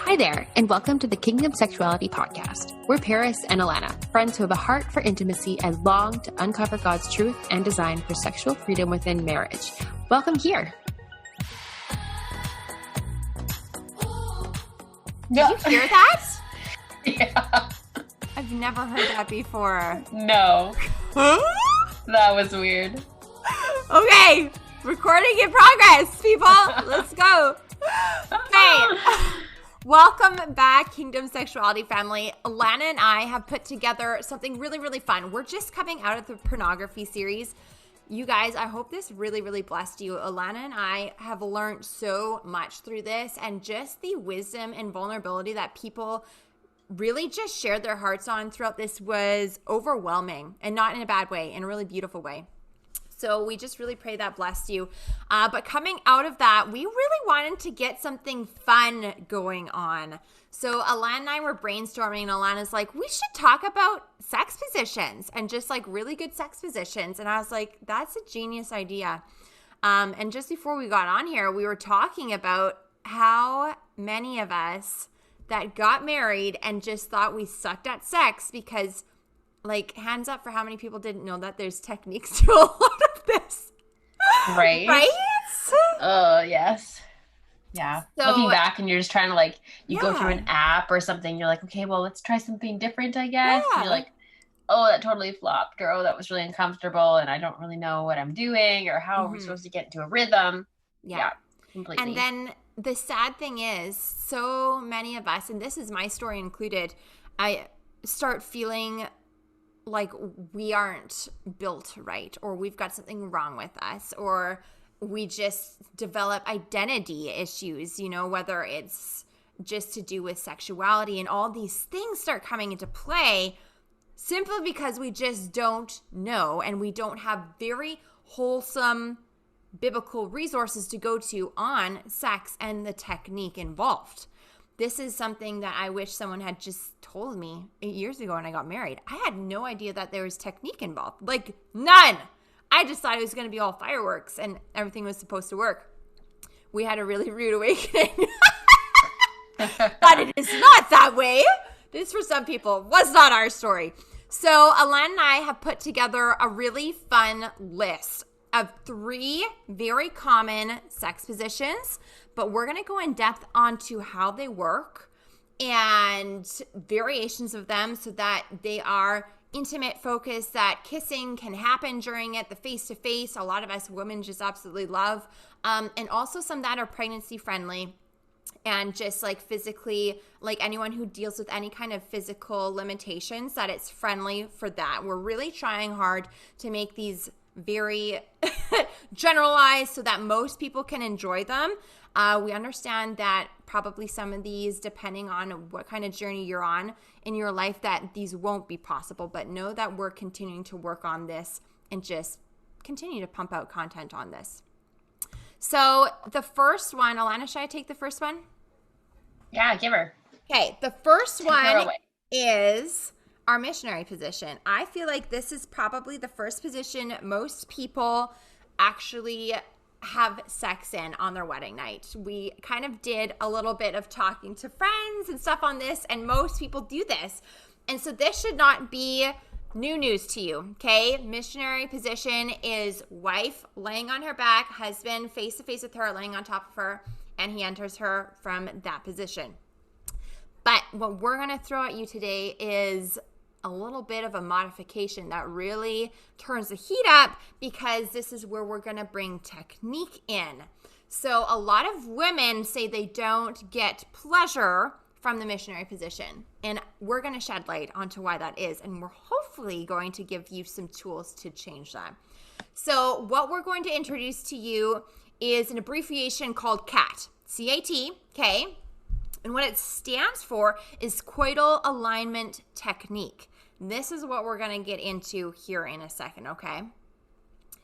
Hi there, and welcome to the Kingdom Sexuality podcast. We're Paris and Alana, friends who have a heart for intimacy and long to uncover God's truth and design for sexual freedom within marriage. Welcome here. Did you hear that? Yeah. I've never heard that before. No. That was weird. Okay, recording in progress, people. Let's go. Okay. Welcome back, Kingdom Sexuality family. Alana and I have put together something really, really fun. We're just coming out of the pornography series. You guys, I hope this really, really blessed you. Alana and I have learned so much through this, and just the wisdom and vulnerability that people really just shared their hearts on throughout this was overwhelming, and not in a bad way, in a really beautiful way. So we just really pray that blessed you. But coming out of that, we really wanted to get something fun going on. So Alana and I were brainstorming, and Alana's like, we should talk about sex positions and just like really good sex positions. And I was like, that's a genius idea. And just before we got on here, we were talking about how many of us that got married and just thought we sucked at sex because, like, hands up for how many people didn't know that there's techniques to a lot of this. Right? Right? Oh, yes. Yeah. So, looking back and you're just trying to you go through an app or something. You're like, okay, well, let's try something different, I guess. Yeah. And you're like, oh, that totally flopped. Or, oh, that was really uncomfortable and I don't really know what I'm doing or how we're supposed to get into a rhythm. Yeah. Completely. And then the sad thing is, so many of us, and this is my story included, I start feeling like we aren't built right, or we've got something wrong with us, or we just develop identity issues, you know, whether it's just to do with sexuality, and all these things start coming into play simply because we just don't know, and we don't have very wholesome biblical resources to go to on sex and the technique involved. This is something that I wish someone had just told me 8 years ago when I got married. I had no idea that there was technique involved. Like, none. I just thought it was going to be all fireworks and everything was supposed to work. We had a really rude awakening. But it is not that way. This, for some people, was not our story. So Alana and I have put together a really fun list of 3 very common sex positions, but we're going to go in depth onto how they work and variations of them so that they are intimate, focused, that kissing can happen during it, the face-to-face, a lot of us women just absolutely love, and also some that are pregnancy-friendly and just like physically, like anyone who deals with any kind of physical limitations, that it's friendly for that. We're really trying hard to make these very generalized so that most people can enjoy them. We understand that probably some of these, depending on what kind of journey you're on in your life, that these won't be possible, but know that we're continuing to work on this and just continue to pump out content on this. So the first one, Alana, should I take the first one? Yeah, give her. Okay, the first one is our missionary position. I feel like this is probably the first position most people actually have sex in on their wedding night. We kind of did a little bit of talking to friends and stuff on this, and most people do this. And so this should not be new news to you, okay? Missionary position is wife laying on her back, husband face to face with her, laying on top of her, and he enters her from that position. But what we're going to throw at you today is a little bit of a modification that really turns the heat up, because this is where we're going to bring technique in. So a lot of women say they don't get pleasure from the missionary position, and we're going to shed light onto why that is, and we're hopefully going to give you some tools to change that. So what we're going to introduce to you is an abbreviation called CAT, C-A-T, okay? And what it stands for is coital alignment technique. This is what we're going to get into here in a second, okay?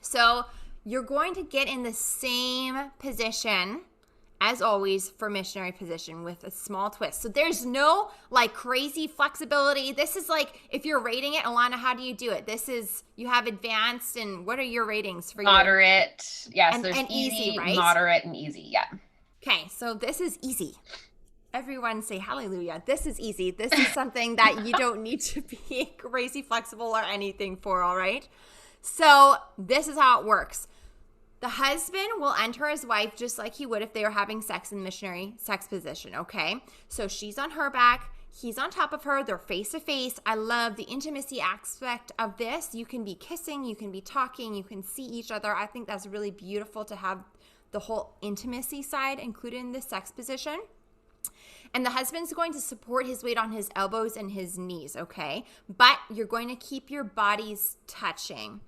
So you're going to get in the same position as always for missionary position with a small twist. So there's no like crazy flexibility. This is like, if you're rating it, Alana, how do you do it? This is, you have advanced, and what are your ratings for moderate? Yes, and there's easy, right? Moderate, and easy. Yeah. Okay, so this is easy. Everyone say hallelujah. This is easy. This is something that you don't need to be crazy flexible or anything for, all right? So this is how it works. The husband will enter his wife just like he would if they were having sex in missionary sex position, okay? So she's on her back. He's on top of her. They're face to face. I love the intimacy aspect of this. You can be kissing. You can be talking. You can see each other. I think that's really beautiful to have the whole intimacy side included in the sex position. And the husband's going to support his weight on his elbows and his knees, okay? But you're going to keep your bodies touching.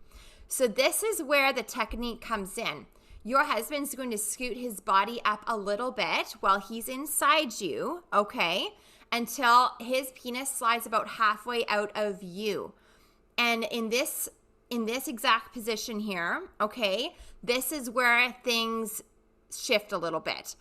So this is where the technique comes in. Your husband's going to scoot his body up a little bit while he's inside you, okay? Until his penis slides about halfway out of you. And in this exact position here, okay, this is where things shift a little bit.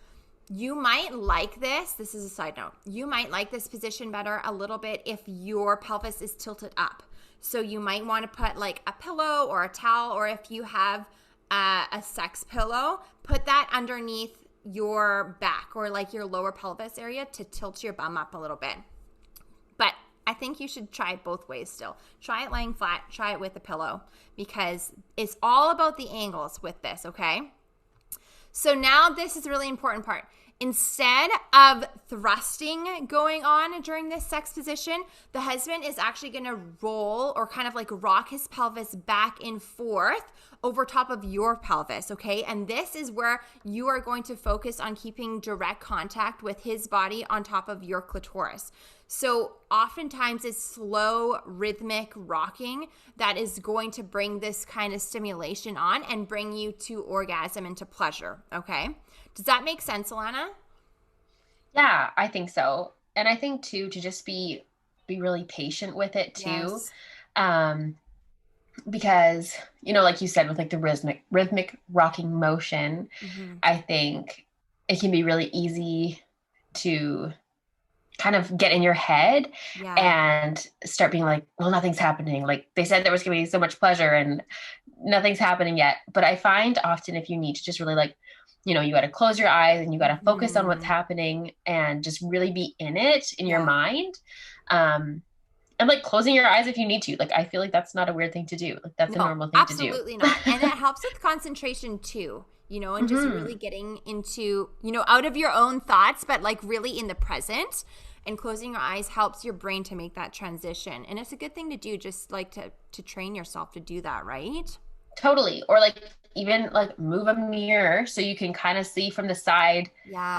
You might like this is a side note, you might like this position better a little bit if your pelvis is tilted up. So you might want to put like a pillow or a towel, or if you have a sex pillow, put that underneath your back or like your lower pelvis area to tilt your bum up a little bit. But I think you should try it both ways still. Try it laying flat, try it with a pillow, because it's all about the angles with this, okay? So now this is a really important part. Instead of thrusting going on during this sex position, the husband is actually going to roll or kind of like rock his pelvis back and forth over top of your pelvis, okay? And this is where you are going to focus on keeping direct contact with his body on top of your clitoris. So oftentimes it's slow, rhythmic rocking that is going to bring this kind of stimulation on and bring you to orgasm and to pleasure, okay? Does that make sense, Alana? Yeah, I think so. And I think too, to just be really patient with it too. Yes. Because, you know, like you said, with like the rhythmic rocking motion, I think it can be really easy to kind of get in your head and start being like, well, nothing's happening. Like they said there was going to be so much pleasure and nothing's happening yet. But I find often if you need to just really like, you know, you got to close your eyes and you got to focus on what's happening and just really be in it in your mind. And like closing your eyes if you need to. Like, I feel like that's not a weird thing to do. Like that's a normal thing to do. Absolutely not. And it helps with concentration too, you know, and just really getting into, you know, out of your own thoughts, but like really in the present. And closing your eyes helps your brain to make that transition. And it's a good thing to do, just like to train yourself to do that, right? Totally. Or like even like move a mirror so you can kind of see from the side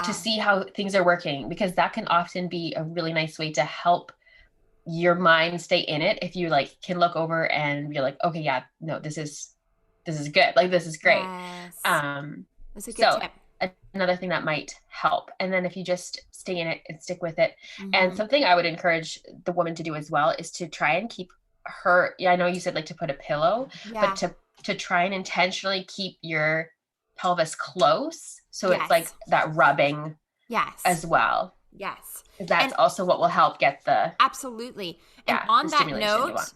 to see how things are working, because that can often be a really nice way to help your mind stay in it. If you like can look over and you're like, okay, yeah, no, this is good. Like, this is great. Yes. That's a good tip. Another thing that might help. And then if you just stay in it and stick with it. And something I would encourage the woman to do as well is to try and keep her, I know you said like to put a pillow, but to try and intentionally keep your pelvis close. So it's like that rubbing as well. Yes. That's also what will help get the... Absolutely. And on that note,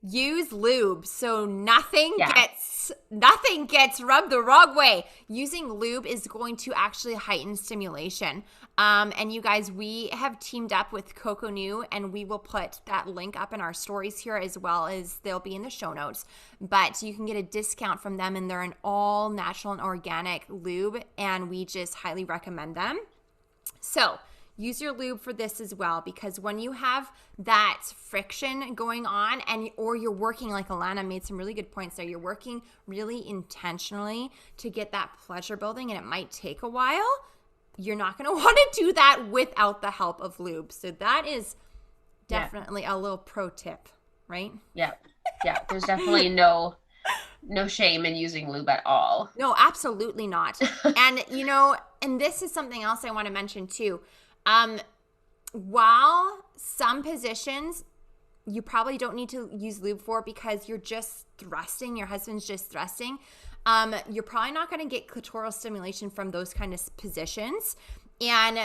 use lube so nothing gets rubbed the wrong way. Using lube is going to actually heighten stimulation. And you guys, we have teamed up with Coco New, and we will put that link up in our stories here, as well as they'll be in the show notes. But you can get a discount from them, and they're an all natural and organic lube, and we just highly recommend them. So use your lube for this as well, because when you have that friction going on or you're working, like Alana made some really good points there, you're working really intentionally to get that pleasure building, and it might take a while. You're not going to want to do that without the help of lube. So that is definitely a little pro tip, right? Yeah. Yeah. There's definitely no shame in using lube at all. No, absolutely not. And, you know, and this is something else I want to mention too. While some positions you probably don't need to use lube for because you're just thrusting, your husband's just thrusting, you're probably not going to get clitoral stimulation from those kind of positions. And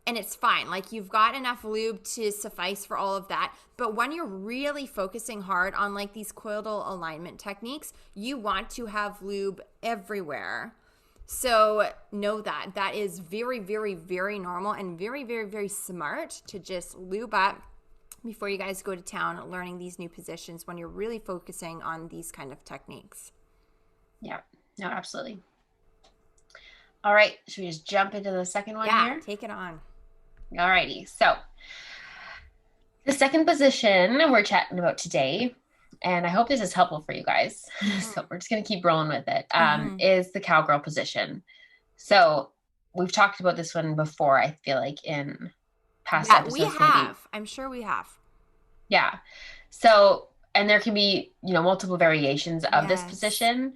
it's fine. Like, you've got enough lube to suffice for all of that. But when you're really focusing hard on like these coital alignment techniques, you want to have lube everywhere. So know that. That is very, very, very normal and very, very, very smart to just lube up before you guys go to town learning these new positions when you're really focusing on these kind of techniques. Yeah, no, absolutely. All right, should we just jump into the second one here? Yeah, take it on. All righty. So the second position we're chatting about today, and I hope this is helpful for you guys, so we're just going to keep rolling with it, is the cowgirl position. So we've talked about this one before, I feel like, in past episodes. We have. Maybe. I'm sure we have. Yeah. So, and there can be, multiple variations of this position.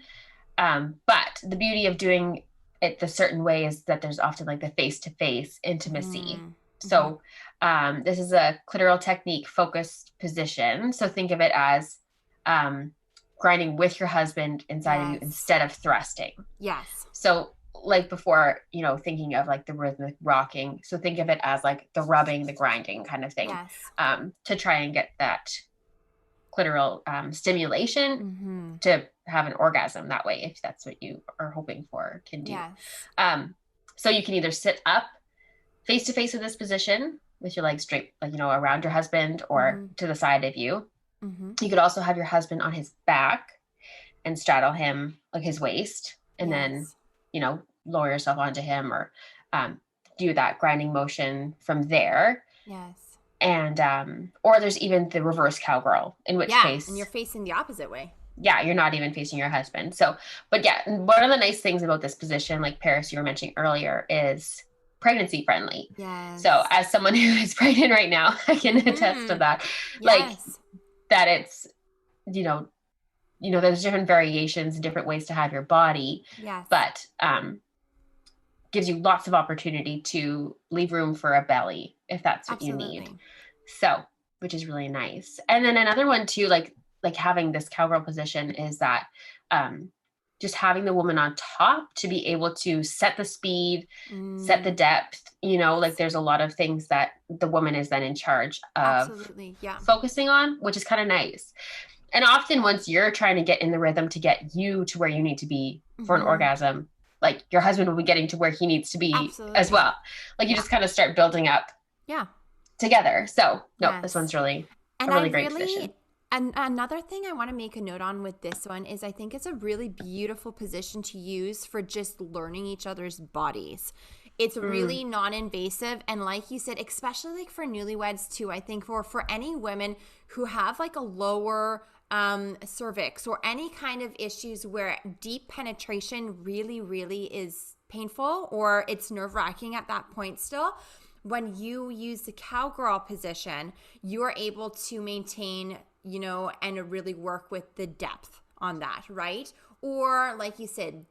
But the beauty of doing it the certain way is that there's often like the face-to-face intimacy. So this is a clitoral technique focused position. So think of it as grinding with your husband inside of you instead of thrusting. Yes. So like before, thinking of like the rhythmic rocking. So think of it as like the rubbing, the grinding kind of thing, to try and get that clitoral stimulation to have an orgasm that way, if that's what you are hoping for, can do. Yes. So you can either sit up face to face with this position with your legs straight, like, around your husband or to the side of you. You could also have your husband on his back and straddle him, like his waist, and then, lower yourself onto him or do that grinding motion from there. Yes. And, or there's even the reverse cowgirl, in which case. And you're facing the opposite way. Yeah, you're not even facing your husband. So, but yeah, one of the nice things about this position, like Paris, you were mentioning earlier, is pregnancy friendly. Yes. So as someone who is pregnant right now, I can attest to that. Like that it's, there's different variations and different ways to have your body. Yes. But, gives you lots of opportunity to leave room for a belly if that's what you need. So, which is really nice. And then another one too, like having this cowgirl position is that, just having the woman on top to be able to set the speed, set the depth, like there's a lot of things that the woman is then in charge of focusing on, which is kind of nice. And often once you're trying to get in the rhythm to get you to where you need to be for an orgasm, like your husband will be getting to where he needs to be as well. Like you just kind of start building up together. So this one's really a really great position. And another thing I want to make a note on with this one is I think it's a really beautiful position to use for just learning each other's bodies. It's really non-invasive. And like you said, especially like for newlyweds too, I think for any women who have like a lower cervix or any kind of issues where deep penetration really, really is painful or it's nerve-wracking at that point still. When you use the cowgirl position, you are able to maintain, and really work with the depth on that, right? Or like you said,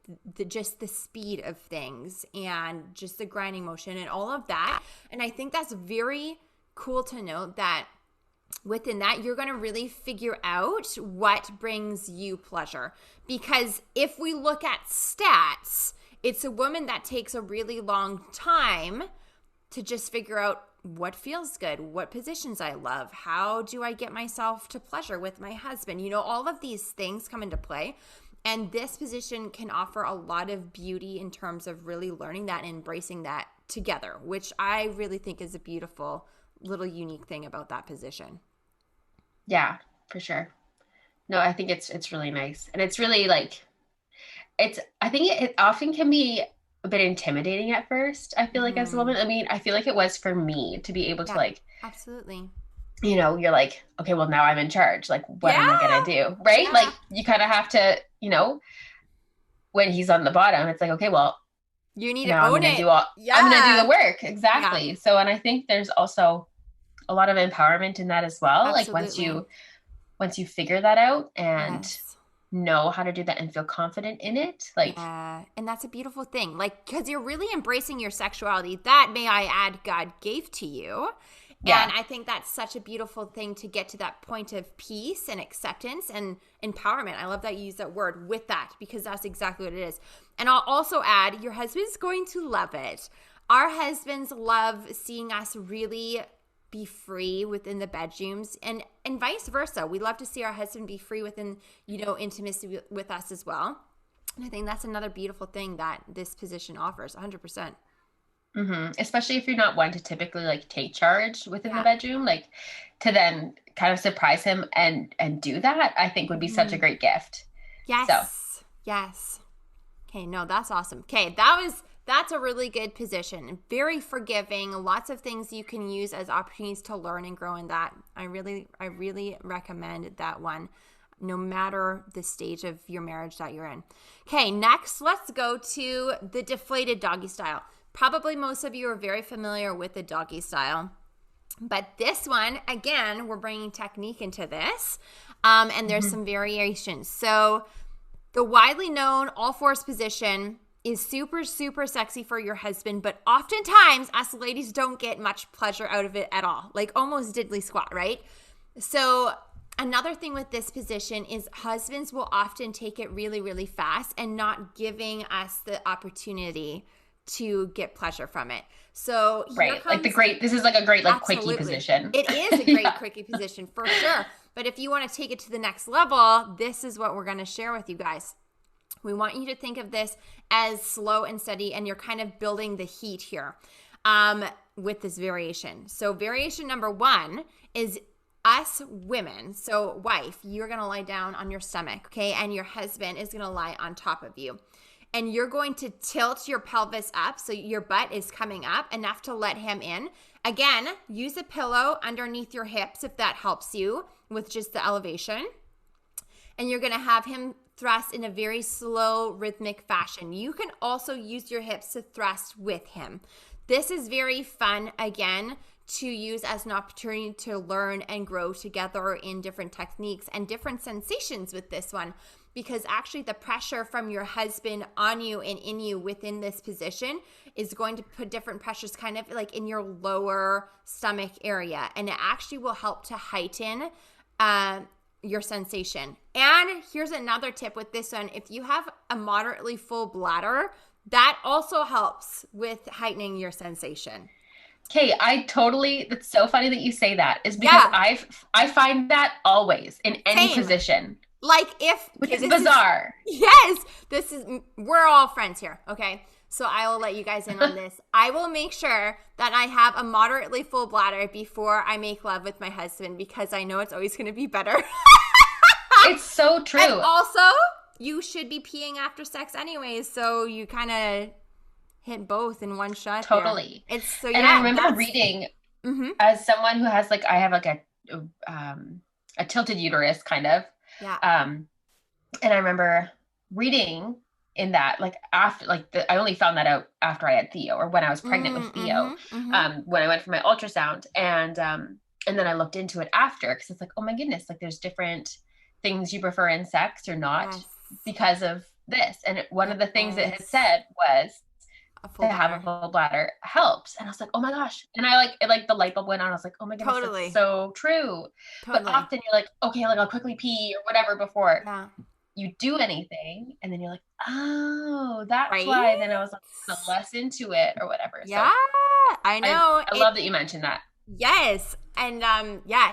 just the speed of things and just the grinding motion and all of that. And I think that's very cool to note that within that, you're going to really figure out what brings you pleasure. Because if we look at stats, it's a woman that takes a really long time to just figure out what feels good, what positions I love, how do I get myself to pleasure with my husband. All of these things come into play. And this position can offer a lot of beauty in terms of really learning that and embracing that together, which I really think is a beautiful little unique thing about that position. Yeah, for sure. No, I think it's really nice. And it's really like, I think it often can be a bit intimidating at first, I feel like, as a woman. I mean, I feel like it was for me to be able to like, absolutely. You're like, okay, well now I'm in charge. Like, what am I going to do? Right? Yeah. Like you kind of have to, when he's on the bottom, it's like, okay, well, you need to own it. I'm going to do the work. Exactly. Yeah. So, and I think there's also a lot of empowerment in that as well. Absolutely. Like once you figure that out and know how to do that and feel confident in it, like, and that's a beautiful thing. Like, because you're really embracing your sexuality that, may I add, God gave to you. Yeah. And I think that's such a beautiful thing to get to that point of peace and acceptance and empowerment. I love that you use that word with that, because that's exactly what it is. And I'll also add, your husband's going to love it. Our husbands love seeing us really be free within the bedrooms and vice versa. We love to see our husband be free within, intimacy with us as well. And I think that's another beautiful thing that this position offers, 100%. Especially if you're not one to typically like take charge within the bedroom, like to then kind of surprise him and do that, I think would be such a great gift. Yes. Yes. Okay, no, that's awesome. Okay, that's a really good position. Very forgiving. Lots of things you can use as opportunities to learn and grow in that. I really recommend that one, no matter the stage of your marriage that you're in. Okay, next, let's go to the deflated doggy style. Probably most of you are very familiar with the doggy style. But this one, again, we're bringing technique into this, and there's some variations. So the widely known all fours position is super, super sexy for your husband, but oftentimes us ladies don't get much pleasure out of it at all, like almost diddly squat, right? So another thing with this position is husbands will often take it really, really fast and not giving us the opportunity to get pleasure from it. So right, like this is like a great like quickie position. It is a great quickie position for sure. But if you want to take it to the next level, this is what we're going to share with you guys. We want you to think of this as slow and steady, and you're kind of building the heat here with this variation. So variation number 1 is us women. So wife, you're going to lie down on your stomach, okay? And your husband is going to lie on top of you. And you're going to tilt your pelvis up so your butt is coming up enough to let him in. Again, use a pillow underneath your hips if that helps you with just the elevation. And you're going to have him thrust in a very slow, rhythmic fashion. You can also use your hips to thrust with him. This is very fun, again, to use as an opportunity to learn and grow together in different techniques and different sensations with this one. Because actually the pressure from your husband on you and in you within this position is going to put different pressures kind of like in your lower stomach area. And it actually will help to heighten your sensation. And here's another tip with this one. If you have a moderately full bladder, that also helps with heightening your sensation. Okay, that's so funny that you say that, is because I find that always in any position. Like which is bizarre. We're all friends here, okay? So I will let you guys in on this. I will make sure that I have a moderately full bladder before I make love with my husband, because I know it's always going to be better. It's so true. And also, you should be peeing after sex anyways, so you kind of hit both in one shot. Totally. There. I remember reading as someone who has I have a tilted uterus kind of. Yeah. And I remember reading in that, I only found that out after I had Theo, or when I was pregnant with Theo, when I went for my ultrasound, and then I looked into it after, because it's like, oh my goodness, like there's different things you prefer in sex or not because of this. And one of the things it had said was to have a full bladder helps. And I was like, oh my gosh. And the light bulb went on. I was like, oh my goodness, that's so true. But often you're like, okay, I'll quickly pee or whatever before you do anything. And then you're like, oh, that's why. Then I was less into it or whatever. Yeah, so I know. I love that you mentioned that. Yes. And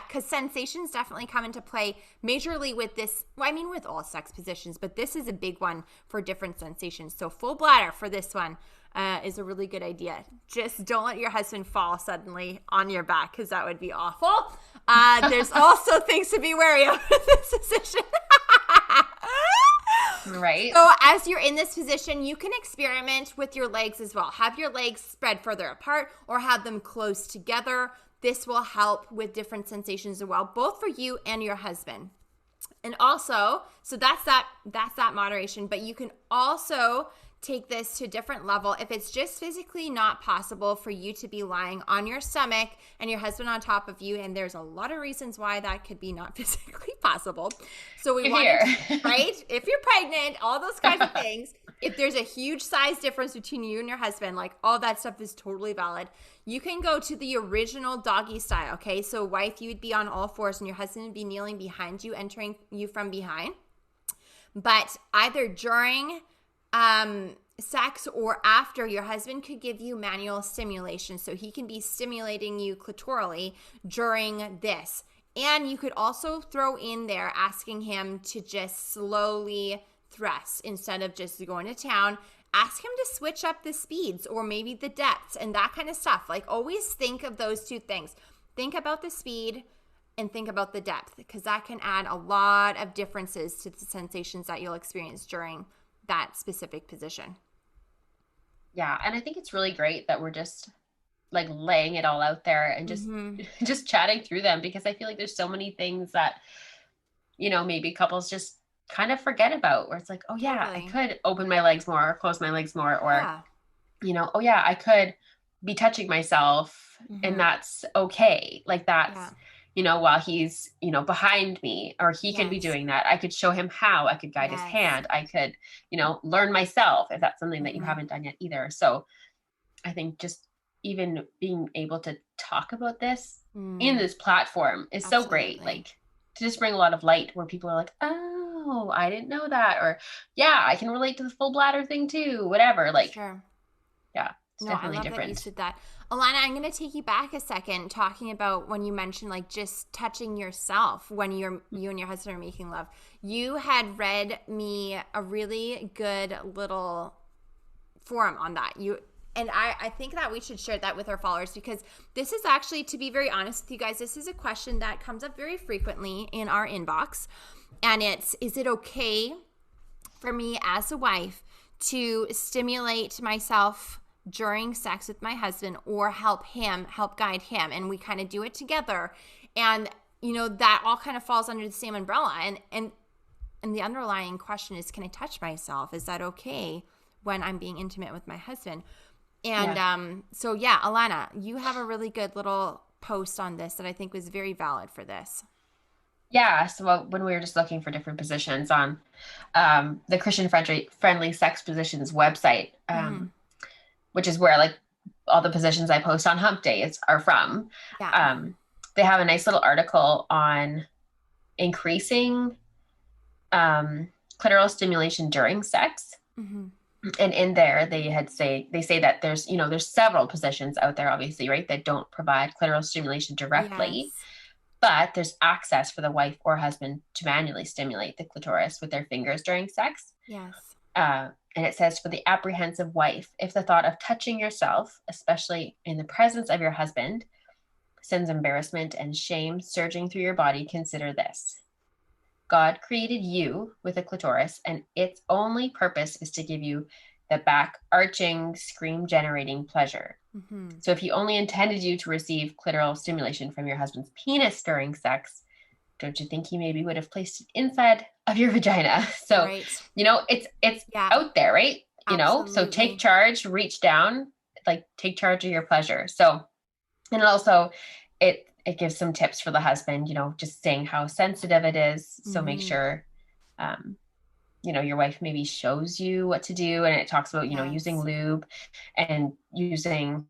because sensations definitely come into play majorly with this. Well, I mean, with all sex positions, but this is a big one for different sensations. So full bladder for this one is a really good idea. Just don't let your husband fall suddenly on your back, because that would be awful. There's also things to be wary of in this position. Right. So as you're in this position, you can experiment with your legs as well. Have your legs spread further apart or have them close together. This will help with different sensations as well, both for you and your husband. And also, so that's that moderation, but you can also take this to a different level if it's just physically not possible for you to be lying on your stomach and your husband on top of you, and there's a lot of reasons why that could be not physically possible. So we want right? If you're pregnant, all those kinds of things. If there's a huge size difference between you and your husband, like all that stuff is totally valid. You can go to the original doggy style, okay? So wife, you would be on all fours and your husband would be kneeling behind you, entering you from behind. But either during sex or after, your husband could give you manual stimulation, so he can be stimulating you clitorally during this. And you could also throw in there asking him to just slowly thrust instead of just going to town. Ask him to switch up the speeds or maybe the depths and that kind of stuff. Like, always think of those two things. Think about the speed and think about the depth, because that can add a lot of differences to the sensations that you'll experience during that specific position. Yeah. And I think it's really great that we're just like laying it all out there and just, just chatting through them, because I feel like there's so many things that, you know, maybe couples just kind of forget about, where it's like, oh yeah, totally. I could open my legs more or close my legs more, or, you know, oh yeah, I could be touching myself and that's okay. Like that's, you know, while he's, you know, behind me, or he could be doing that. I could show him how. I could guide his hand. I could, you know, learn myself, if that's something that you haven't done yet either. So I think just even being able to talk about this in this platform is so great. Like, to just bring a lot of light where people are like, oh, I didn't know that. Or yeah, I can relate to the full bladder thing too, whatever. Like, yeah, it's definitely different. That you said that. Alana, I'm going to take you back a second, talking about when you mentioned like just touching yourself when you and your husband are making love. You had read me a really good little forum on that. And I think that we should share that with our followers, because this is actually, to be very honest with you guys, this is a question that comes up very frequently in our inbox. And it's, is it okay for me as a wife to stimulate myself during sex with my husband, or help guide him? And we kind of do it together. And, you know, that all kind of falls under the same umbrella. And the underlying question is, can I touch myself? Is that okay when I'm being intimate with my husband? And so Alana, you have a really good little post on this that I think was very valid for this. Yeah. So when we were just looking for different positions on the Christian friendly sex positions website, which is where like all the positions I post on Hump Day are from. Yeah. They have a nice little article on increasing clitoral stimulation during sex. And in there, they say that there's several positions out there, obviously, right, that don't provide clitoral stimulation directly, but there's access for the wife or husband to manually stimulate the clitoris with their fingers during sex. Yes. And it says, for the apprehensive wife, if the thought of touching yourself, especially in the presence of your husband, sends embarrassment and shame surging through your body, consider this. God created you with a clitoris, and its only purpose is to give you the back-arching, scream-generating pleasure. So if he only intended you to receive clitoral stimulation from your husband's penis during sex, don't you think he maybe would have placed it inside of your vagina? So, you know, it's out there, right? You know, so take charge, reach down, like take charge of your pleasure. So, and also it gives some tips for the husband, you know, just saying how sensitive it is. So make sure, you know, your wife maybe shows you what to do. And it talks about, you know, using lube and using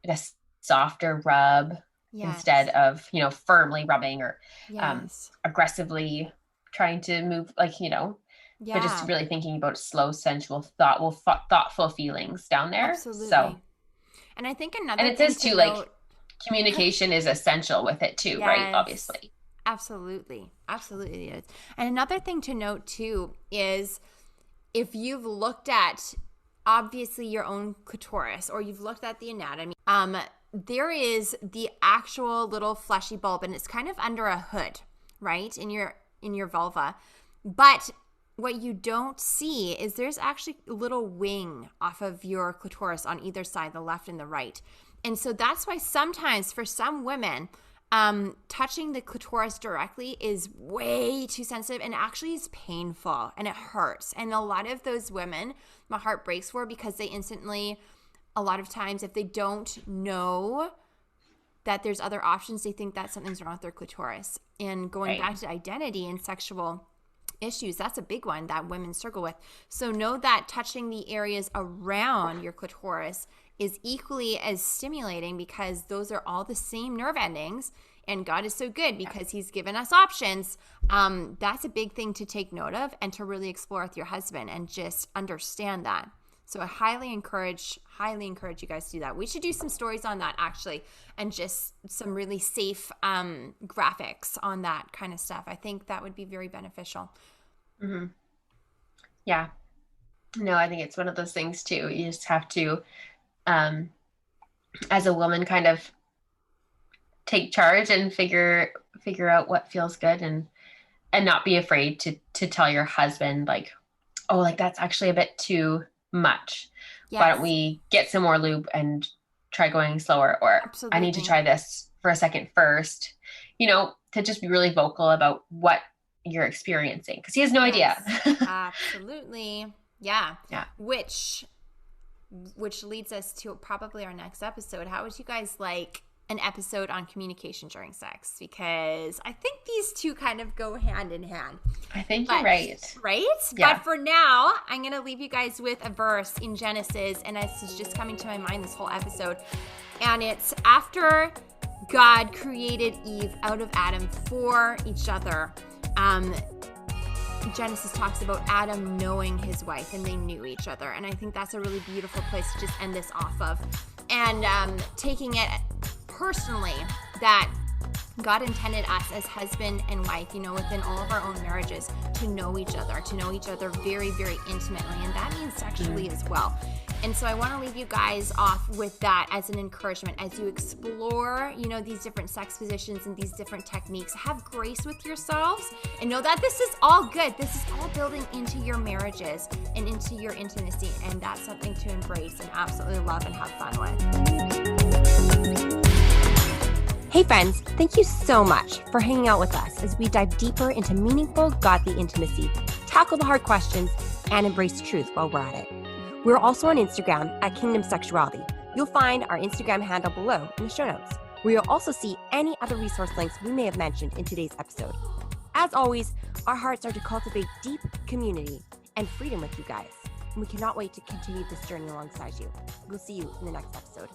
a softer rub instead of, you know, firmly rubbing or aggressively trying to move, like, you know, but just really thinking about slow, sensual, thoughtful feelings down there. Absolutely. So, and I think and it says too, like, communication is essential with it too, right? Obviously. Absolutely it is. And another thing to note too is, if you've looked at obviously your own clitoris, or you've looked at the anatomy, there is the actual little fleshy bulb, and it's kind of under a hood, right, in your vulva. But what you don't see is there's actually a little wing off of your clitoris on either side, the left and the right. And so that's why sometimes for some women, touching the clitoris directly is way too sensitive, and actually is painful, and it hurts. And a lot of those women, my heart breaks for, because they instantly, a lot of times, if they don't know that there's other options, they think that something's wrong with their clitoris. And going back to identity and sexual issues, that's a big one that women struggle with. So know that touching the areas around your clitoris is equally as stimulating, because those are all the same nerve endings, and God is so good because he's given us options. That's a big thing to take note of and to really explore with your husband, and just understand that. So I highly encourage you guys to do that. We should do some stories on that, actually, and just some really safe graphics on that kind of stuff. I think that would be very beneficial. Yeah. No, I think it's one of those things too. You just have to, as a woman, kind of take charge and figure out what feels good, and not be afraid to tell your husband, like, oh, like that's actually a bit too much. Yes. Why don't we get some more lube and try going slower? Or absolutely. I need to try this for a second first, to just be really vocal about what you're experiencing, because he has no idea. Absolutely. Yeah. Which leads us to probably our next episode. How would you guys like an episode on communication during sex? Because I think these two kind of go hand in hand. I think you're right. Right? Yeah. But for now, I'm going to leave you guys with a verse in Genesis, and this is just coming to my mind this whole episode. And it's after God created Eve out of Adam for each other. Genesis talks about Adam knowing his wife, and they knew each other. And I think that's a really beautiful place to just end this off of. And taking it personally, that God intended us as husband and wife, within all of our own marriages, to know each other very, very intimately. And that means sexually as well. And so I want to leave you guys off with that as an encouragement as you explore, these different sex positions and these different techniques. Have grace with yourselves and know that this is all good. This is all building into your marriages and into your intimacy. And that's something to embrace and absolutely love and have fun with. Hey friends, thank you so much for hanging out with us as we dive deeper into meaningful, godly intimacy, tackle the hard questions, and embrace truth while we're at it. We're also on Instagram at Kingdom Sexuality. You'll find our Instagram handle below in the show notes, where you'll also see any other resource links we may have mentioned in today's episode. As always, our hearts are to cultivate deep community and freedom with you guys, and we cannot wait to continue this journey alongside you. We'll see you in the next episode.